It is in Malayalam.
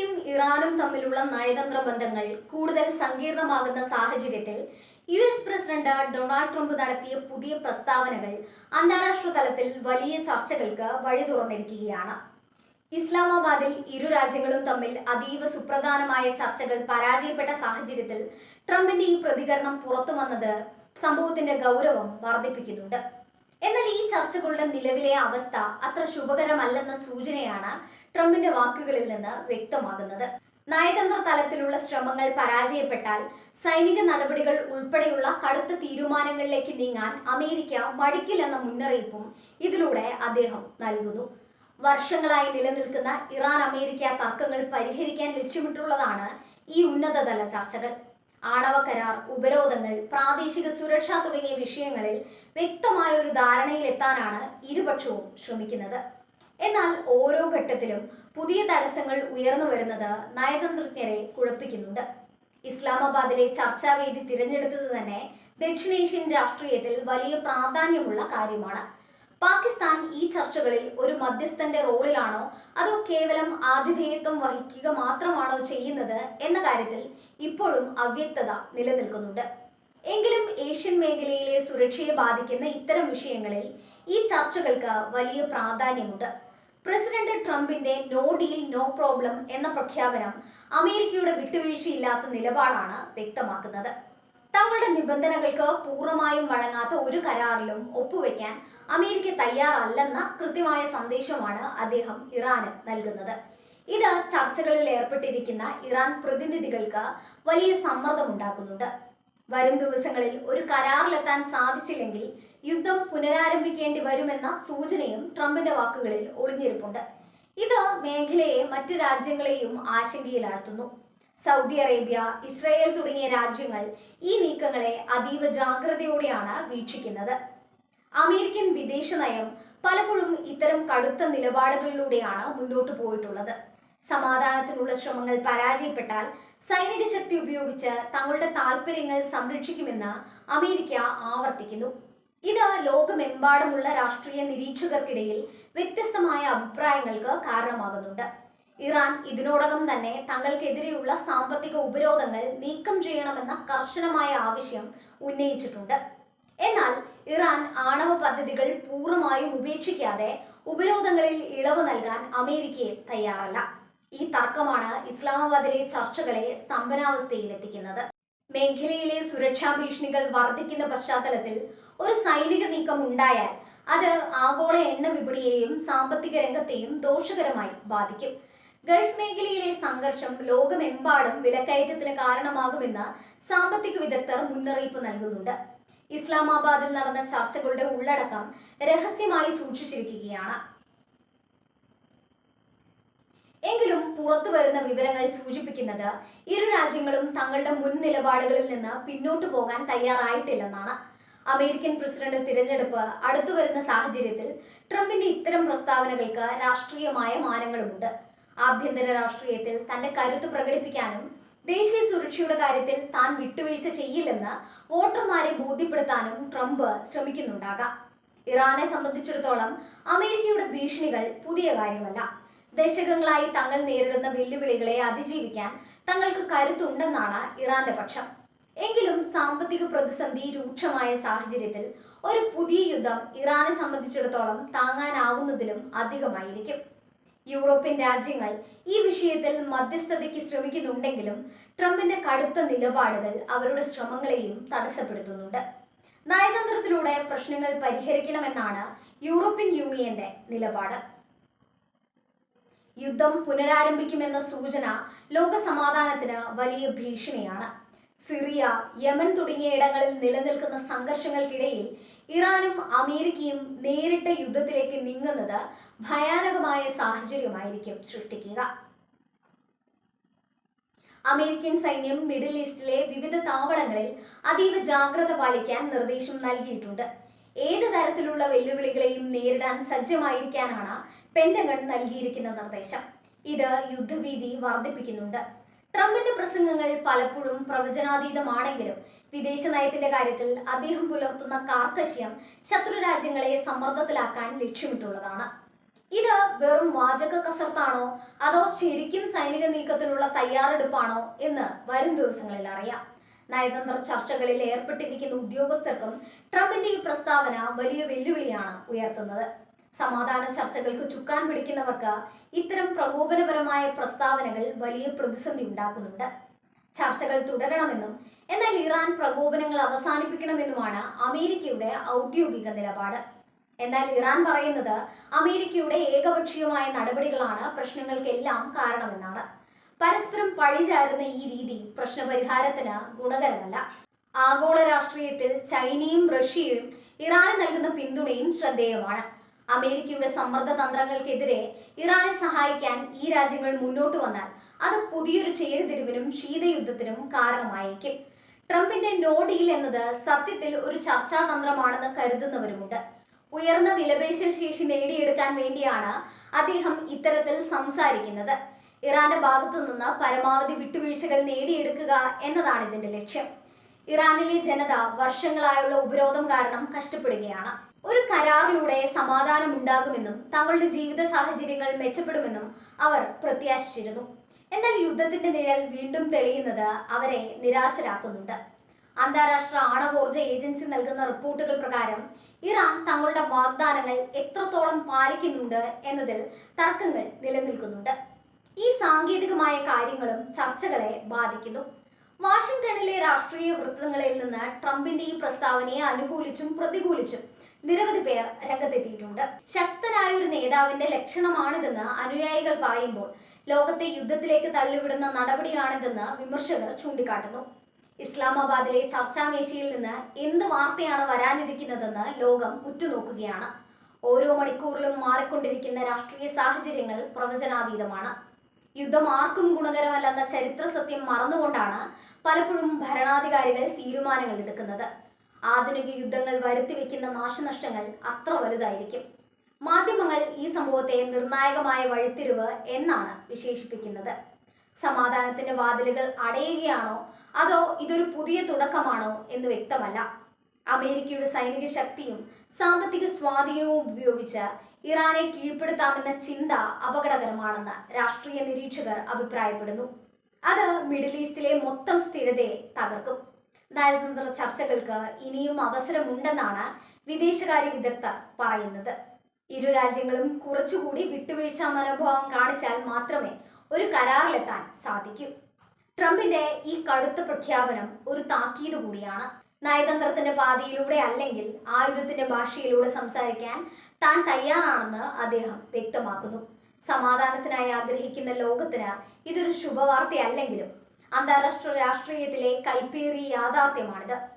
അമേരിക്കയും ഇറാനും തമ്മിലുള്ള നയതന്ത്ര ബന്ധങ്ങൾ കൂടുതൽ സങ്കീർണമാകുന്ന സാഹചര്യത്തിൽ US പ്രസിഡന്റ് ഡൊണാൾഡ് ട്രംപ് നടത്തിയ പുതിയ പ്രസ്താവനകൾ അന്താരാഷ്ട്ര തലത്തിൽ വലിയ ചർച്ചകൾക്ക് വഴി തുറന്നിരിക്കുകയാണ്. ഇസ്ലാമാബാദിൽ ഇരു രാജ്യങ്ങളും തമ്മിൽ അതീവ സുപ്രധാനമായ ചർച്ചകൾ പരാജയപ്പെട്ട സാഹചര്യത്തിൽ ട്രംപിന്റെ ഈ പ്രതികരണം പുറത്തുവന്നത് സംഭവത്തിന്റെ ഗൗരവം വർദ്ധിപ്പിക്കുന്നുണ്ട്. എന്നാൽ ഈ ചർച്ചകളുടെ നിലവിലെ അവസ്ഥ അത്ര ശുഭകരമല്ലെന്ന സൂചനയാണ് ട്രംപിന്റെ വാക്കുകളിൽ നിന്ന് വ്യക്തമാകുന്നത്. നയതന്ത്ര തലത്തിലുള്ള ശ്രമങ്ങൾ പരാജയപ്പെട്ടാൽ സൈനിക നടപടികൾ ഉൾപ്പെടെയുള്ള കടുത്ത തീരുമാനങ്ങളിലേക്ക് നീങ്ങാൻ അമേരിക്ക മടിക്കില്ലെന്ന മുന്നറിയിപ്പും ഇതിലൂടെ അദ്ദേഹം നൽകുന്നു. വർഷങ്ങളായി നിലനിൽക്കുന്ന ഇറാൻ അമേരിക്ക തർക്കങ്ങൾ പരിഹരിക്കാൻ ലക്ഷ്യമിട്ടുള്ളതാണ് ഈ ഉന്നതതല ചർച്ചകൾ. ആണവ കരാർ, ഉപരോധങ്ങൾ, പ്രാദേശിക സുരക്ഷ തുടങ്ങിയ വിഷയങ്ങളിൽ വ്യക്തമായ ഒരു ധാരണയിലെത്താനാണ് ഇരുപക്ഷവും ശ്രമിക്കുന്നത്. എന്നാൽ ഓരോ ഘട്ടത്തിലും പുതിയ തടസ്സങ്ങൾ ഉയർന്നു വരുന്നത് നയതന്ത്രജ്ഞരെ കുഴപ്പിക്കുന്നുണ്ട്. ഇസ്ലാമാബാദിലെ ചർച്ചാവേദി തിരഞ്ഞെടുത്തത് തന്നെ ദക്ഷിണേഷ്യൻ രാഷ്ട്രീയത്തിൽ വലിയ പ്രാധാന്യമുള്ള കാര്യമാണ്. പാകിസ്ഥാൻ ഈ ചർച്ചകളിൽ ഒരു മധ്യസ്ഥന്റെ റോളിലാണോ അതോ കേവലം ആതിഥേയത്വം വഹിക്കുക മാത്രമാണോ ചെയ്യുന്നത് എന്ന കാര്യത്തിൽ ഇപ്പോഴും അവ്യക്തത നിലനിൽക്കുന്നുണ്ട്. എങ്കിലും ഏഷ്യൻ മേഖലയിലെ സുരക്ഷയെ ബാധിക്കുന്ന ഇത്തരം വിഷയങ്ങളിൽ ഈ ചർച്ചകൾക്ക് വലിയ പ്രാധാന്യമുണ്ട്. പ്രസിഡന്റ് ട്രംപിന്റെ നോ ഡീൽ നോ പ്രോബ്ലം എന്ന പ്രഖ്യാപനം അമേരിക്കയുടെ വിട്ടുവീഴ്ചയില്ലാത്ത നിലപാടാണ് വ്യക്തമാക്കുന്നത്. തങ്ങളുടെ നിബന്ധനകൾക്ക് പൂർണ്ണമായും വഴങ്ങാത്ത ഒരു കരാറിലും ഒപ്പുവെക്കാൻ അമേരിക്ക തയ്യാറല്ലെന്ന കൃത്യമായ സന്ദേശമാണ് അദ്ദേഹം ഇറാന് നൽകുന്നത്. ഇത് ചർച്ചകളിൽ ഏർപ്പെട്ടിരിക്കുന്ന ഇറാൻ പ്രതിനിധികൾക്ക് വലിയ സമ്മർദ്ദമുണ്ടാക്കുന്നുണ്ട്. വരും ദിവസങ്ങളിൽ ഒരു കരാറിലെത്താൻ സാധിച്ചില്ലെങ്കിൽ യുദ്ധം പുനരാരംഭിക്കേണ്ടി വരുമെന്ന സൂചനയും ട്രംപിന്റെ വാക്കുകളിൽ ഒളിഞ്ഞിരിപ്പുണ്ട്. ഇത് മേഖലയെ മറ്റു രാജ്യങ്ങളെയും ആശങ്കയിലാഴ്ത്തുന്നു. സൗദി അറേബ്യ, ഇസ്രായേൽ തുടങ്ങിയ രാജ്യങ്ങൾ ഈ നീക്കങ്ങളെ അതീവ ജാഗ്രതയോടെയാണ് വീക്ഷിക്കുന്നത്. അമേരിക്കൻ വിദേശ നയം പലപ്പോഴും ഇത്തരം കടുത്ത നിലപാടുകളിലൂടെയാണ് മുന്നോട്ട് പോയിട്ടുള്ളത്. സമാധാനത്തിനുള്ള ശ്രമങ്ങൾ പരാജയപ്പെട്ടാൽ സൈനിക ശക്തി ഉപയോഗിച്ച് തങ്ങളുടെ താൽപ്പര്യങ്ങൾ സംരക്ഷിക്കുമെന്ന് അമേരിക്ക ആവർത്തിക്കുന്നു. ഇത് ലോകമെമ്പാടുമുള്ള രാഷ്ട്രീയ നിരീക്ഷകർക്കിടയിൽ വ്യത്യസ്തമായ അഭിപ്രായങ്ങൾക്ക് കാരണമാകുന്നുണ്ട്. ഇറാൻ ഇതിനോടകം തന്നെ തങ്ങൾക്കെതിരെയുള്ള സാമ്പത്തിക ഉപരോധങ്ങൾ നീക്കം ചെയ്യണമെന്ന കർശനമായ ആവശ്യം ഉന്നയിച്ചിട്ടുണ്ട്. എന്നാൽ ഇറാൻ ആണവ പദ്ധതികൾ പൂർണ്ണമായും ഉപേക്ഷിക്കാതെ ഉപരോധങ്ങളിൽ ഇളവ് നൽകാൻ അമേരിക്കയെ തയ്യാറല്ല. ഈ തർക്കമാണ് ഇസ്ലാമാബാദിലെ ചർച്ചകളെ സ്തംഭനാവസ്ഥയിലെത്തിക്കുന്നത്. മേഖലയിലെ സുരക്ഷാ ഭീഷണികൾ വർദ്ധിക്കുന്ന പശ്ചാത്തലത്തിൽ ഒരു സൈനിക നീക്കം ഉണ്ടായാൽ അത് ആഗോള എണ്ണ വിപണിയെയും സാമ്പത്തിക രംഗത്തെയും ദോഷകരമായി ബാധിക്കും. ഗൾഫ് മേഖലയിലെ സംഘർഷം ലോകമെമ്പാടും വിലക്കയറ്റത്തിന് കാരണമാകുമെന്ന് സാമ്പത്തിക വിദഗ്ധർ മുന്നറിയിപ്പ് നൽകുന്നുണ്ട്. ഇസ്ലാമാബാദിൽ നടന്ന ചർച്ചകളുടെ ഉള്ളടക്കം രഹസ്യമായി സൂക്ഷിച്ചിരിക്കുകയാണ്. എങ്കിലും പുറത്തു വരുന്ന വിവരങ്ങൾ സൂചിപ്പിക്കുന്നത് ഇരു രാജ്യങ്ങളും തങ്ങളുടെ മുൻ നിലപാടുകളിൽ നിന്ന് പിന്നോട്ടു പോകാൻ തയ്യാറായിട്ടില്ലെന്നാണ്. അമേരിക്കൻ പ്രസിഡന്റ് തിരഞ്ഞെടുപ്പ് അടുത്തു വരുന്ന സാഹചര്യത്തിൽ ട്രംപിന്റെ ഇത്തരം പ്രസ്താവനകൾക്ക് രാഷ്ട്രീയമായ മാനങ്ങളുമുണ്ട്. ആഭ്യന്തര രാഷ്ട്രീയത്തിൽ തന്റെ കരുത്ത് പ്രകടിപ്പിക്കാനും ദേശീയ സുരക്ഷയുടെ കാര്യത്തിൽ താൻ വിട്ടുവീഴ്ച ചെയ്യില്ലെന്ന് വോട്ടർമാരെ ബോധ്യപ്പെടുത്താനും ട്രംപ് ശ്രമിക്കുന്നുണ്ടാകാം. ഇറാനെ സംബന്ധിച്ചിടത്തോളം അമേരിക്കയുടെ ഭീഷണികൾ പുതിയ കാര്യമല്ല. ദശകങ്ങളായി തങ്ങൾ നേരിടുന്ന വെല്ലുവിളികളെ അതിജീവിക്കാൻ തങ്ങൾക്ക് കരുത്തുണ്ടെന്നാണ് ഇറാന്റെ പക്ഷം. എങ്കിലും സാമ്പത്തിക പ്രതിസന്ധി രൂക്ഷമായ സാഹചര്യത്തിൽ ഒരു പുതിയ യുദ്ധം ഇറാനെ സംബന്ധിച്ചിടത്തോളം താങ്ങാനാവുന്നതിലും അധികമായിരിക്കും. യൂറോപ്യൻ രാജ്യങ്ങൾ ഈ വിഷയത്തിൽ മധ്യസ്ഥതയ്ക്ക് ശ്രമിക്കുന്നുണ്ടെങ്കിലും ട്രംപിന്റെ കടുത്ത നിലപാടുകൾ അവരുടെ ശ്രമങ്ങളെയും തടസ്സപ്പെടുത്തുന്നുണ്ട്. നയതന്ത്രത്തിലൂടെ പ്രശ്നങ്ങൾ പരിഹരിക്കണമെന്നാണ് യൂറോപ്യൻ യൂണിയന്റെ നിലപാട്. യുദ്ധം പുനരാരംഭിക്കുമെന്ന സൂചന ലോക സമാധാനത്തിന് വലിയ ഭീഷണിയാണ്. സിറിയ, യമൻ തുടങ്ങിയ ഇടങ്ങളിൽ നിലനിൽക്കുന്ന സംഘർഷങ്ങൾക്കിടയിൽ ഇറാനും അമേരിക്കയും നേരിട്ട യുദ്ധത്തിലേക്ക് നീങ്ങുന്നത് ഭയാനകമായ സാഹചര്യമായിരിക്കും സൃഷ്ടിക്കുക. അമേരിക്കൻ സൈന്യം മിഡിൽ ഈസ്റ്റിലെ വിവിധ താവളങ്ങളിൽ അതീവ ജാഗ്രത പാലിക്കാൻ നിർദ്ദേശം നൽകിയിട്ടുണ്ട്. ഏത് തരത്തിലുള്ള വെല്ലുവിളികളെയും നേരിടാൻ സജ്ജമായിരിക്കാനാണ് പെന്റഗൺ നൽകിയിരിക്കുന്ന നിർദ്ദേശം. ഇത് യുദ്ധഭീതി വർദ്ധിപ്പിക്കുന്നുണ്ട്. ട്രംപിന്റെ പ്രസംഗങ്ങൾ പലപ്പോഴും പ്രവചനാതീതമാണെങ്കിലും വിദേശ നയത്തിന്റെ കാര്യത്തിൽ അദ്ദേഹം പുലർത്തുന്ന കാർക്കശ്യം ശത്രു രാജ്യങ്ങളെ സമ്മർദ്ദത്തിലാക്കാൻ ലക്ഷ്യമിട്ടുള്ളതാണ്. ഇത് വെറും വാചക കസർത്താണോ അതോ ശരിക്കും സൈനിക നീക്കത്തിനുള്ള തയ്യാറെടുപ്പാണോ എന്ന് വരും ദിവസങ്ങളിൽ അറിയാം. നയതന്ത്ര ചർച്ചകളിൽ ഏർപ്പെട്ടിരിക്കുന്ന ഉദ്യോഗസ്ഥർക്കും ട്രംപിന്റെ ഈ പ്രസ്താവന വലിയ വെല്ലുവിളിയാണ് ഉയർത്തുന്നത്. സമാധാന ചർച്ചകൾക്ക് ചുക്കാൻ പിടിക്കുന്നവർക്ക് ഇത്തരം പ്രകോപനപരമായ പ്രസ്താവനകൾ വലിയ പ്രതിസന്ധി ഉണ്ടാക്കുന്നുണ്ട്. ചർച്ചകൾ തുടരണമെന്നും എന്നാൽ ഇറാൻ പ്രകോപനങ്ങൾ അവസാനിപ്പിക്കണമെന്നുമാണ് അമേരിക്കയുടെ ഔദ്യോഗിക നിലപാട്. എന്നാൽ ഇറാൻ പറയുന്നത് അമേരിക്കയുടെ ഏകപക്ഷീയമായ നടപടികളാണ് പ്രശ്നങ്ങൾക്കെല്ലാം കാരണമെന്നാണ്. പരസ്പരം പഴിചാരുന്ന ഈ രീതി പ്രശ്നപരിഹാരത്തിന് ഗുണകരമല്ല. ആഗോള രാഷ്ട്രീയത്തിൽ ചൈനയും റഷ്യയും ഇറാന് നൽകുന്ന പിന്തുണയും ശ്രദ്ധേയമാണ്. അമേരിക്കയുടെ സമ്മർദ്ദ തന്ത്രങ്ങൾക്കെതിരെ ഇറാനെ സഹായിക്കാൻ ഈ രാജ്യങ്ങൾ മുന്നോട്ട് വന്നാൽ അത് പുതിയൊരു ചേരിതിരിവിനും ശീതയുദ്ധത്തിനും കാരണമായേക്കും. ട്രംപിന്റെ നോ ഡീൽ എന്നത് സത്യത്തിൽ ഒരു ചർച്ചാ തന്ത്രമാണെന്ന് കരുതുന്നവരുമുണ്ട്. ഉയർന്ന വിലപേശൽ ശേഷി നേടിയെടുക്കാൻ വേണ്ടിയാണ് അദ്ദേഹം ഇത്തരത്തിൽ സംസാരിക്കുന്നത്. ഇറാന്റെ ഭാഗത്തു നിന്ന് പരമാവധി വിട്ടുവീഴ്ചകൾ നേടിയെടുക്കുക എന്നതാണ് ഇതിന്റെ ലക്ഷ്യം. ഇറാനിലെ ജനത വർഷങ്ങളായുള്ള ഉപരോധം കാരണം കഷ്ടപ്പെടുകയാണ്. ഒരു കരാറിലൂടെ സമാധാനം ഉണ്ടാകുമെന്നും തങ്ങളുടെ ജീവിത സാഹചര്യങ്ങൾ മെച്ചപ്പെടുമെന്നും അവർ പ്രത്യാശിച്ചിരുന്നു. എന്നാൽ യുദ്ധത്തിന്റെ നിഴൽ വീണ്ടും തെളിയുന്നത് അവരെ നിരാശരാക്കുന്നുണ്ട്. അന്താരാഷ്ട്ര ആണവോർജ ഏജൻസി നൽകുന്ന റിപ്പോർട്ടുകൾ പ്രകാരം ഇറാൻ തങ്ങളുടെ വാഗ്ദാനങ്ങൾ എത്രത്തോളം പാലിക്കുന്നുണ്ട് എന്നതിൽ തർക്കങ്ങൾ നിലനിൽക്കുന്നുണ്ട്. ഈ സാങ്കേതികമായ കാര്യങ്ങളും ചർച്ചകളെ ബാധിക്കുന്നു. വാഷിംഗ്ടണിലെ രാഷ്ട്രീയ വൃത്തങ്ങളിൽ നിന്ന് ട്രംപിന്റെ ഈ പ്രസ്താവനയെ അനുകൂലിച്ചും പ്രതികൂലിച്ചും നിരവധി പേർ രംഗത്തെത്തിയിട്ടുണ്ട്. ശക്തനായ ഒരു നേതാവിന്റെ ലക്ഷണമാണിതെന്ന് അനുയായികൾ പറയുമ്പോൾ ലോകത്തെ യുദ്ധത്തിലേക്ക് തള്ളിവിടുന്ന നടപടിയാണിതെന്ന് വിമർശകർ ചൂണ്ടിക്കാട്ടുന്നു. ഇസ്ലാമാബാദിലെ ചർച്ചാമേശയിൽ നിന്ന് എന്ത് വാർത്തയാണ് വരാനിരിക്കുന്നതെന്ന് ലോകം ഉറ്റുനോക്കുകയാണ്. ഓരോ മണിക്കൂറിലും മാറിക്കൊണ്ടിരിക്കുന്ന രാഷ്ട്രീയ സാഹചര്യങ്ങൾ പ്രവചനാതീതമാണ്. യുദ്ധം ആർക്കും ഗുണകരമല്ലെന്ന ചരിത്ര സത്യം മറന്നുകൊണ്ടാണ് പലപ്പോഴും ഭരണാധികാരികൾ തീരുമാനങ്ങൾ എടുക്കുന്നത്. ആധുനിക യുദ്ധങ്ങൾ വരുത്തിവെക്കുന്ന നാശനഷ്ടങ്ങൾ അത്ര വലുതായിരിക്കും. മാധ്യമങ്ങൾ ഈ സംഭവത്തെ നിർണായകമായ വഴിത്തിരിവ് എന്നാണ് വിശേഷിപ്പിക്കുന്നത്. സമാധാനത്തിന്റെ വാതിലുകൾ അടയുകയാണോ അതോ ഇതൊരു പുതിയ തുടക്കമാണോ എന്ന് വ്യക്തമല്ല. അമേരിക്കയുടെ സൈനിക ശക്തിയും സാമ്പത്തിക സ്വാധീനവും ഉപയോഗിച്ച് ഇറാനെ കീഴ്പ്പെടുത്താമെന്ന ചിന്ത അപകടകരമാണെന്ന് രാഷ്ട്രീയ നിരീക്ഷകർ അഭിപ്രായപ്പെടുന്നു. അത് മിഡിൽ ഈസ്റ്റിലെ മൊത്തം സ്ഥിരതയെ തകർക്കും. നയതന്ത്ര ചർച്ചകൾക്ക് ഇനിയും അവസരമുണ്ടെന്നാണ് വിദേശകാര്യ വിദഗ്ധർ പറയുന്നത്. ഇരു രാജ്യങ്ങളും കുറച്ചുകൂടി വിട്ടുവീഴ്ച മനോഭാവം കാണിച്ചാൽ മാത്രമേ ഒരു കരാറിലെത്താൻ സാധിക്കൂ. ട്രംപിന്റെ ഈ കടുത്ത പ്രഖ്യാപനം ഒരു താക്കീത് കൂടിയാണ്. നയതന്ത്രത്തിന്റെ പാതയിലൂടെ അല്ലെങ്കിൽ ആയുധത്തിന്റെ ഭാഷയിലൂടെ സംസാരിക്കാൻ താൻ തയ്യാറാണെന്ന് അദ്ദേഹം വ്യക്തമാക്കുന്നു. സമാധാനത്തിനായി ആഗ്രഹിക്കുന്ന ലോകത്തിന് ഇതൊരു ശുഭവാർത്തയല്ലെങ്കിലും അന്താരാഷ്ട്ര രാഷ്ട്രീയത്തിലെ കൈപ്പേറിയ യാഥാർത്ഥ്യമാണിത്.